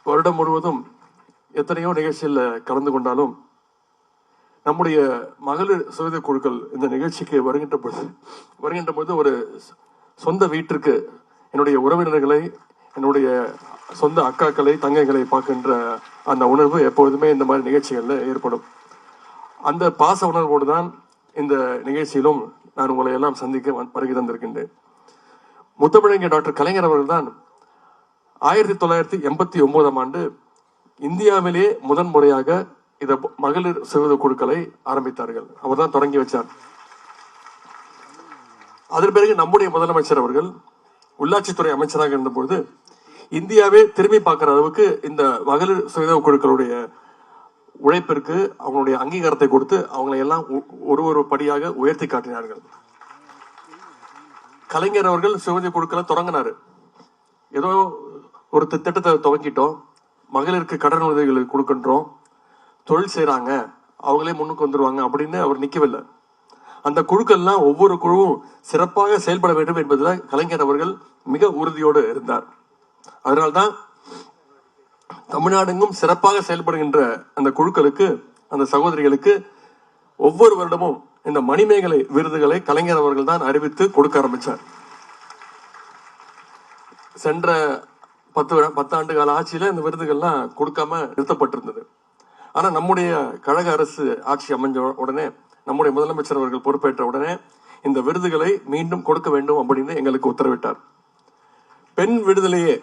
வருடம் முழுவதும் எத்தனையோ நிகழ்ச்சியில் கலந்து கொண்டாலும் நம்முடைய மகளிர் சுய குழுக்கள் இந்த நிகழ்ச்சிக்கு வருகின்ற பொழுது ஒரு சொந்த வீட்டிற்கு என்னுடைய உறவினர்களை, என்னுடைய சொந்த அக்காக்களை, தங்கைகளை பார்க்கின்ற அந்த உணர்வு எப்பொழுதுமே இந்த மாதிரி நிகழ்ச்சிகளில் ஏற்படும். அந்த பாச உணர்வோடு தான் இந்த நிகழ்ச்சியிலும் நான் உங்களை எல்லாம் சந்திக்க வருகை தந்திருக்கின்றேன். முத்தமிழறிஞர் டாக்டர் கலைஞர் அவர்கள் தான் 1989ஆம் ஆண்டு இந்தியாவிலே முதன்முறையாக இந்த மகளிர் சுய குழுக்களை ஆரம்பித்தார்கள். அவர் தான் தொடங்கி வச்சார். அதன் பிறகு நம்முடைய முதலமைச்சர் அவர்கள் உள்ளாட்சித்துறை அமைச்சராக இருந்தபொழுது இந்தியாவே திரும்பி பார்க்கிற அளவுக்கு இந்த மகளிர் சுய குழுக்களுடைய உழைப்பிற்கு அவங்களுடைய அங்கீகாரத்தை கொடுத்து அவங்களை எல்லாம் ஒரு படியாக உயர்த்தி காட்டினார்கள். கலைஞர் அவர்கள் சுய குழுக்களை தொடங்கினாரு. ஏதோ ஒரு திட்டத்தை துவங்கிட்டோம், மகளிருக்கு கடன் உதவிகள் கொடுக்கின்றோம், தொழில் செய்யறாங்க, அவங்களே முன்னுக்கு வந்துருவாங்க அப்படின்னு அவர் நிக்கவில்லை. அந்த குழுக்கள்லாம் ஒவ்வொரு குழுவும் சிறப்பாக செயல்பட வேண்டும் என்பதில் கலைஞர் அவர்கள் மிக உறுதியோடு இருந்தார். அதனால்தான் தமிழ்நாடெங்கும் சிறப்பாக செயல்படுகின்ற அந்த குழுக்களுக்கு, அந்த சகோதரிகளுக்கு ஒவ்வொரு வருடமும் இந்த மணிமேகலை விருதுகளை கலைஞர் அவர்கள் தான் அறிவித்து கொடுக்க ஆரம்பிச்சார். சென்ற 10 ஆண்டு கால ஆட்சியில இந்த விருதுகள்லாம் கொடுக்காம நிறுத்தப்பட்டிருந்தது. ஆனா நம்முடைய கழக அரசு ஆட்சி அமைஞ்ச உடனே, நம்முடைய முதலமைச்சர் அவர்கள் பொறுப்பேற்ற உடனே இந்த விருதுகளை மீண்டும் கொடுக்க வேண்டும் அப்படின்னு எங்களுக்கு உத்தரவிட்டார். பெண் விடுதலையே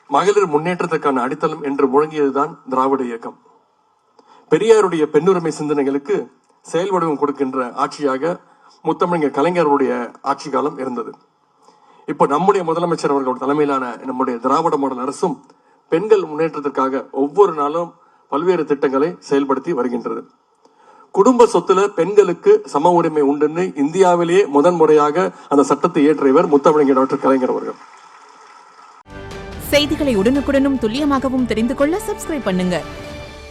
மகளிர் முன்னேற்றத்துக்கான அடித்தளம் என்று முழங்கியதுதான் திராவிட இயக்கம். பெரியாருடைய பெண்ணுரிமை சிந்தனைகளுக்கு செயல்வடிவம் கொடுக்கின்ற ஆட்சியாக முத்தமிழர் கலைஞருடைய ஆட்சி காலம் இருந்தது. இப்போ நம்முடைய முதலமைச்சர் அவர்கள் தலைமையிலான நம்முடைய திராவிட மாடல் அரசும் பெண்கள் முன்னேற்றத்திற்காக ஒவ்வொரு நாளும் பல்வேறு திட்டங்களை செயல்படுத்தி வருகின்றது. குடும்ப சொத்துல பெண்களுக்கு சம உரிமை உண்டுன்னு இந்தியாவிலேயே முதன்முறையாக அந்த சட்டத்தை இயற்றியவர் முத்தமிழர் டாக்டர் கலைஞர் அவர்கள். செய்திகளை உடனுக்குடனும் துல்லியமாகவும் தெரிந்து கொள்ள சப்ஸ்கிரைப் பண்ணுங்க.